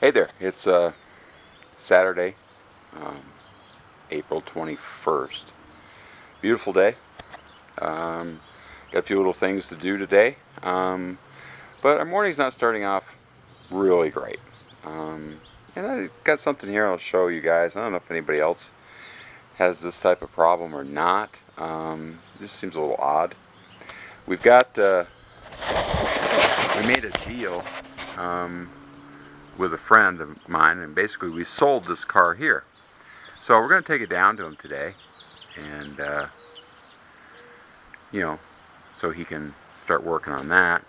Hey there, it's Saturday, um, April 21st. Beautiful day. Got a few little things to do today, but our morning's not starting off really great. And I got something here I'll show you guys. I don't know if anybody else has this type of problem or not. This seems a little odd. We've got, we made a deal with a friend of mine, and basically we sold this car here. So we're going to take it down to him today, and you know, so he can start working on that.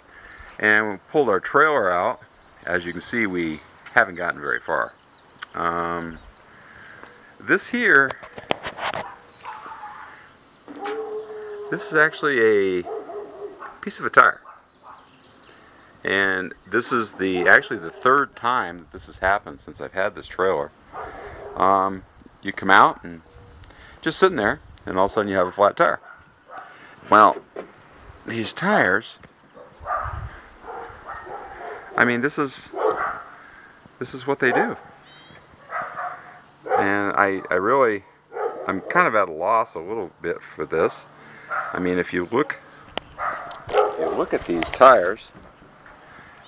And we pulled our trailer out. As you can see, we haven't gotten very far. This here, this is actually a piece of a tire. And this is actually the third time that this has happened since I've had this trailer. You come out and just sitting there, and all of a sudden you have a flat tire. Well, these tires, I mean, this is what they do. And I'm kind of at a loss a little bit for this. I mean, if you look at these tires,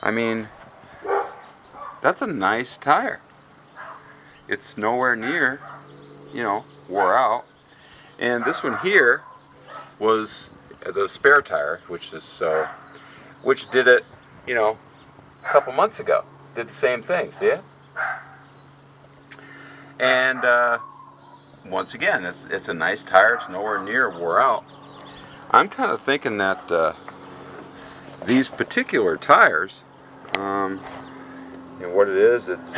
I mean, that's a nice tire. It's nowhere near, wore out. And this one here was the spare tire, which did it, a couple months ago. Did the same thing, see it? And once again, it's a nice tire. It's nowhere near wore out. I'm kind of thinking that these particular tires, and what it is, it's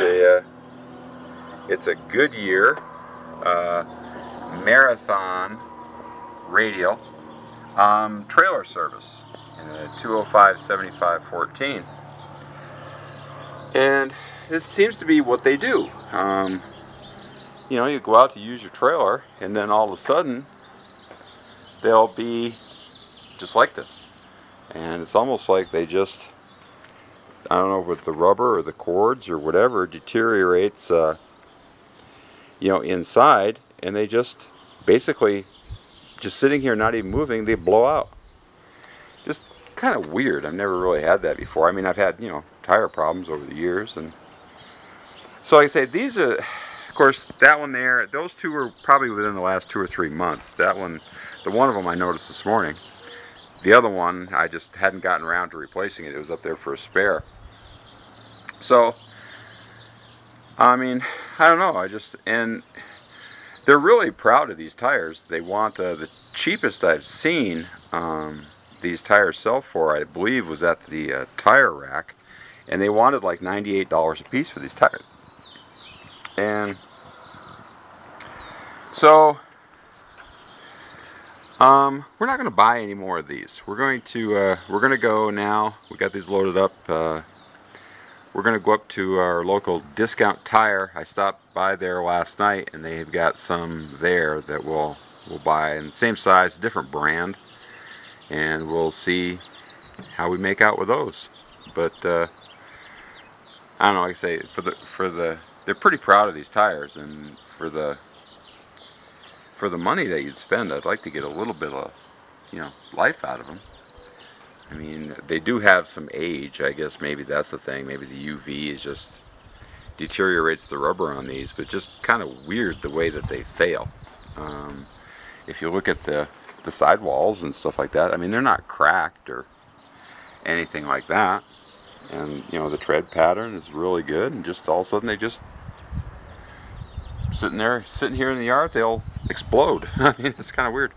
a Goodyear Marathon radial trailer service in a 205/75/14, and it seems to be what they do. You go out to use your trailer, and then all of a sudden they'll be just like this. And it's almost like they just, I don't know, with the rubber or the cords or whatever, deteriorates, inside, and they just basically, just sitting here not even moving, they blow out. Just kind of weird. I've never really had that before. I mean, I've had, tire problems over the years. And so like I say, these are, of course, that one there, those two were probably within the last 2 or 3 months. That one, the one of them I noticed this morning. The other one, I just hadn't gotten around to replacing it. It was up there for a spare. So, I mean, I don't know. And they're really proud of these tires. They want the cheapest I've seen these tires sell for, I believe, was at the tire rack. And they wanted like $98 a piece for these tires. And so, we're not going to buy any more of these. We're going to go now. We got these loaded up. We're going to go up to our local Discount Tire. I stopped by there last night, and they've got some there that we'll buy in the same size, different brand, and we'll see how we make out with those. But I don't know. Like I say, they're pretty proud of these tires, and for the money that you'd spend, I'd like to get a little bit of, life out of them. I mean, they do have some age. I guess maybe that's the thing. Maybe the UV is just deteriorates the rubber on these, but just kind of weird the way that they fail. If you look at the sidewalls and stuff like that, I mean, they're not cracked or anything like that. And, the tread pattern is really good, and just all of a sudden they just sitting here in the yard, they'll explode. I mean, it's kind of weird.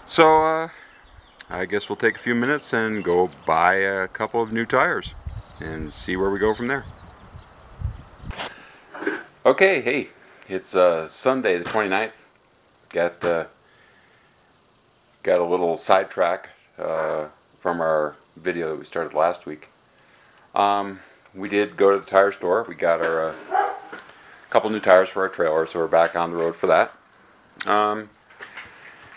So I guess we'll take a few minutes and go buy a couple of new tires and see where we go from there. Okay, hey, it's Sunday the 29th. Got a little sidetrack from our video that we started last week. We did go to the tire store. We got our couple new tires for our trailer, so we're back on the road for that.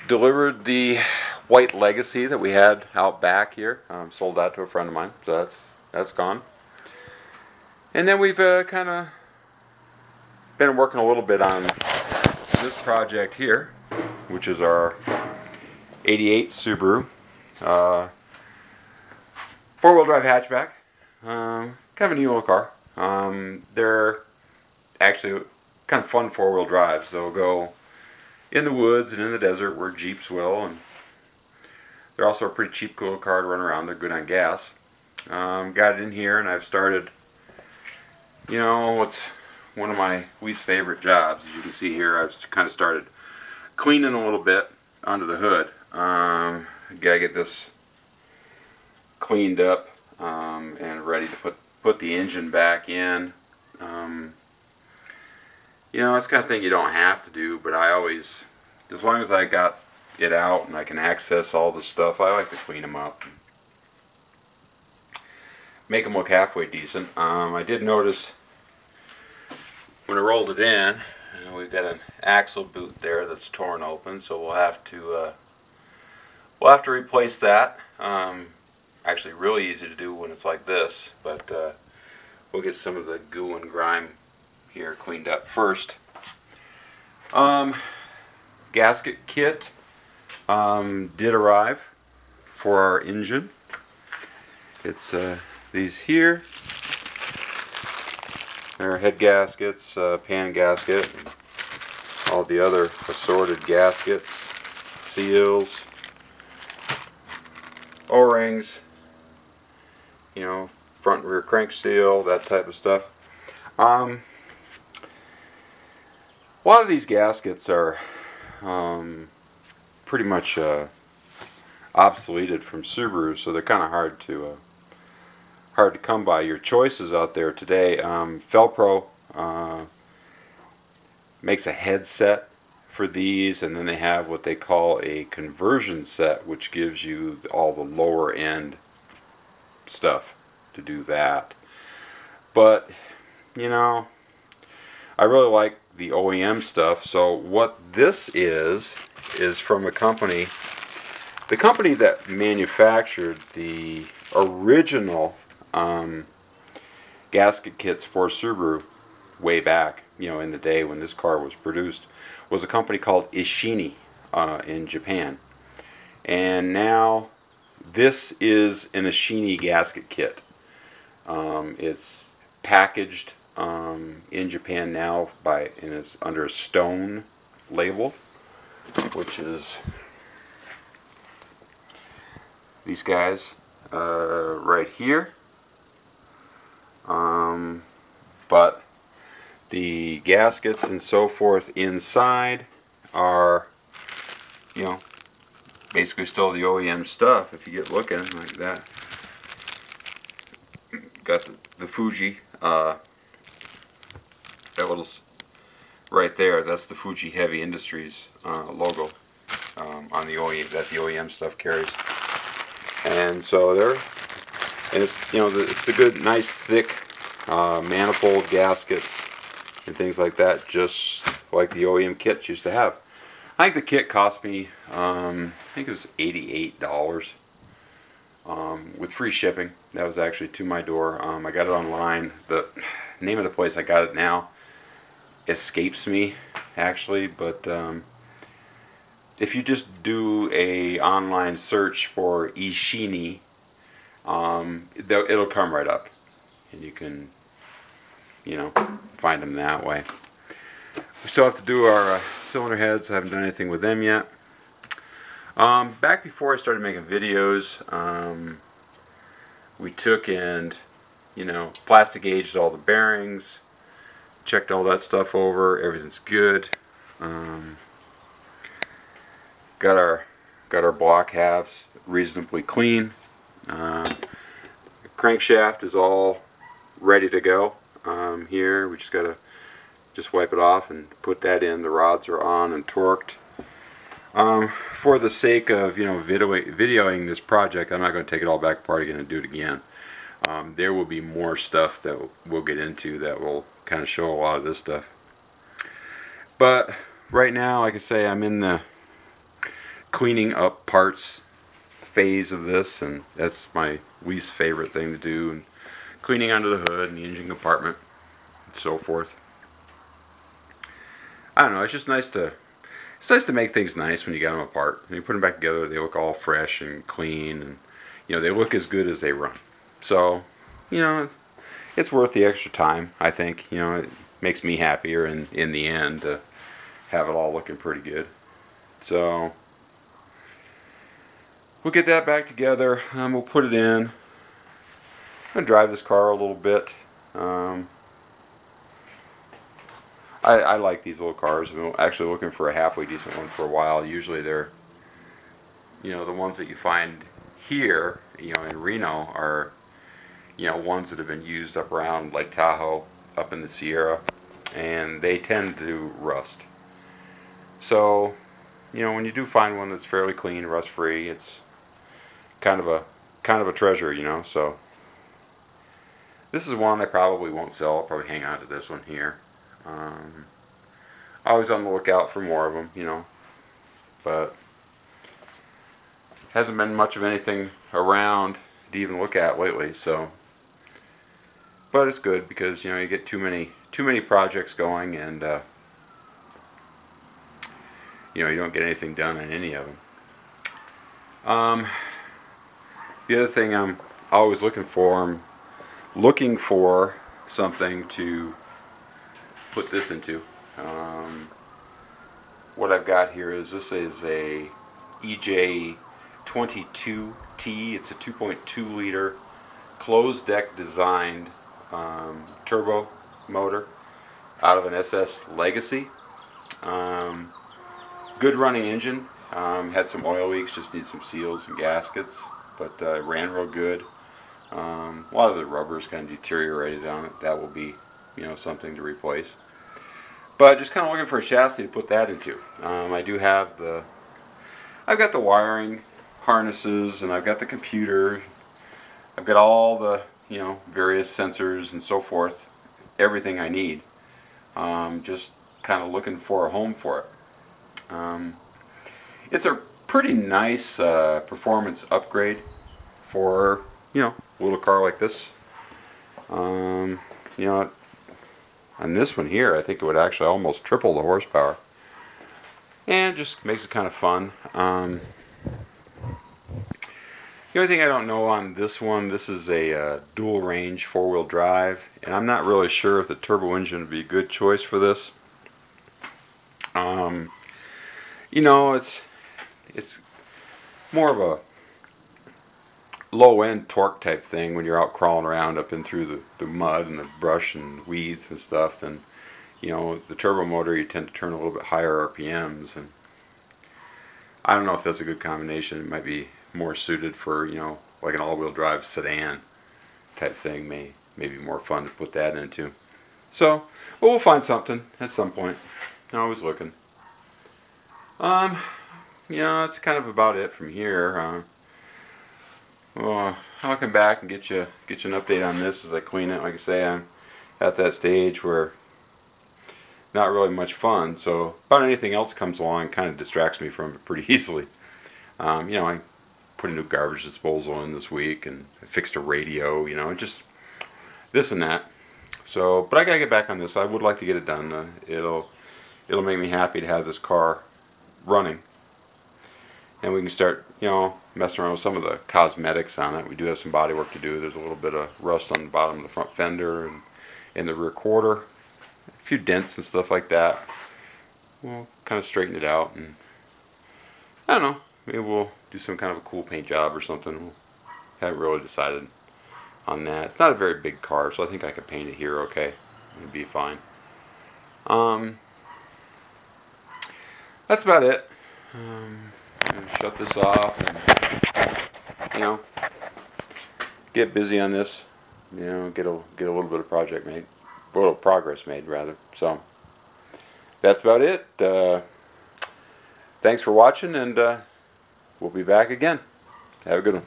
Delivered the white Legacy that we had out back here. Sold that to a friend of mine, so that's gone. And then we've kind of been working a little bit on this project here, which is our 88 Subaru four-wheel drive hatchback. Kind of a neat little car. They're actually kind of fun four-wheel drives. They'll go in the woods and in the desert where Jeeps will, and they're also a pretty cheap, cool car to run around. They're good on gas. Got it in here, and I've started, you know, what's one of my least favorite jobs. As you can see here, I've kind of started cleaning a little bit under the hood. Gotta get this cleaned up and ready to put the engine back in. You know, it's the kind of thing you don't have to do, but I always, as long as I got it out and I can access all the stuff, I like to clean them up, make them look halfway decent. I did notice when I rolled it in, we've got an axle boot there that's torn open, so we'll have to replace that. Actually, really easy to do when it's like this, but we'll get some of the goo and grime here cleaned up first. Gasket kit did arrive for our engine. It's these here. They're head gaskets, pan gasket, and all the other assorted gaskets, seals, O-rings, you know, front and rear crank seal, that type of stuff. A lot of these gaskets are pretty much obsoleted from Subaru, so they're kind of hard to come by. Your choices out there today, Felpro makes a headset for these, and then they have what they call a conversion set, which gives you all the lower end stuff to do that. But you know, I really like the OEM stuff. So what this is from a company, the company that manufactured the original gasket kits for Subaru way back, you know, in the day when this car was produced, was a company called Ishini in Japan. And now this is an Ishini gasket kit. It's packaged in Japan now and it's under a Stone label, which is these guys right here. But the gaskets and so forth inside are, you know, basically still the OEM stuff. If you get looking like that, got the Fuji, that little right there, that's the Fuji Heavy Industries logo on the OEM that the OEM stuff carries. And so it's, you know, it's the good, nice, thick manifold gaskets and things like that, just like the OEM kits used to have. I think the kit cost me, I think it was $88 with free shipping. That was actually to my door. I got it online. The name of the place I got it now escapes me, actually, but if you just do a online search for Ishini, it'll come right up, and you can, you know, find them that way. We still have to do our cylinder heads. I haven't done anything with them yet. Back before I started making videos, we took and, you know, plastic gauged all the bearings, checked all that stuff over. Everything's good. Got our block halves reasonably clean. The crankshaft is all ready to go. Here we just gotta wipe it off and put that in. The rods are on and torqued. For the sake of, you know, videoing this project, I'm not going to take it all back apart again and do it again. There will be more stuff that we'll get into that will kind of show a lot of this stuff. But right now, like I say, I'm in the cleaning up parts phase of this, and that's my least favorite thing to do. And cleaning under the hood and the engine compartment and so forth. I don't know, it's just nice to make things nice when you got them apart. When you put them back together, they look all fresh and clean, and they look as good as they run. So, it's worth the extra time, I think. It makes me happier in the end to have it all looking pretty good. So, we'll get that back together. We'll put it in. I'm going to drive this car a little bit. I like these little cars. I've been actually looking for a halfway decent one for a while. Usually they're, the ones that you find here, in Reno are, ones that have been used up around Lake Tahoe, up in the Sierra, and they tend to rust. So, when you do find one that's fairly clean, rust-free, it's kind of a treasure, So, this is one I probably won't sell. I'll probably hang on to this one here. Always on the lookout for more of them, but hasn't been much of anything around to even look at lately. So, but it's good because you get too many projects going, and you don't get anything done on any of them. The other thing I'm always looking for something to put this into. What I've got here is a EJ22T. It's a 2.2 liter closed deck designed turbo motor out of an SS Legacy. Good running engine. Had some oil leaks, just need some seals and gaskets, but ran real good. A lot of the rubber's kind of deteriorated on it. That will be something to replace. But just kind of looking for a chassis to put that into. I've got the wiring harnesses, and I've got the computer. I've got all the various sensors and so forth, everything I need. Just kind of looking for a home for it. It's a pretty nice performance upgrade for a little car like this. On this one here, I think it would actually almost triple the horsepower, and just makes it kind of fun. The only thing I don't know on this one, this is a dual range 4-wheel drive, and I'm not really sure if the turbo engine would be a good choice for this. It's more of a low-end torque type thing when you're out crawling around up in through the mud and the brush and weeds and stuff. Then the turbo motor, you tend to turn a little bit higher RPMs, and I don't know if that's a good combination. It might be more suited for like an all-wheel drive sedan type thing. May be more fun to put that into. So, well, we'll find something at some point. I'm always looking. That's kind of about it from here. Well, I'll come back and get you an update on this as I clean it. Like I say, I'm at that stage where not really much fun, so about anything else comes along kind of distracts me from it pretty easily. I put a new garbage disposal in this week, and I fixed a radio, just this and that. So, but I gotta get back on this. I would like to get it done. It'll make me happy to have this car running, and we can start messing around with some of the cosmetics on it. We do have some body work to do. There's a little bit of rust on the bottom of the front fender and in the rear quarter, a few dents and stuff like that. We'll kind of straighten it out, and I don't know, maybe we'll do some kind of a cool paint job or something. We haven't really decided on that. It's not a very big car, so I think I could paint it here okay. It'd be fine. That's about it. Shut this off and get busy on this. Get a little bit of project made, a little progress made rather. So that's about it. Thanks for watching, and we'll be back again. Have a good one.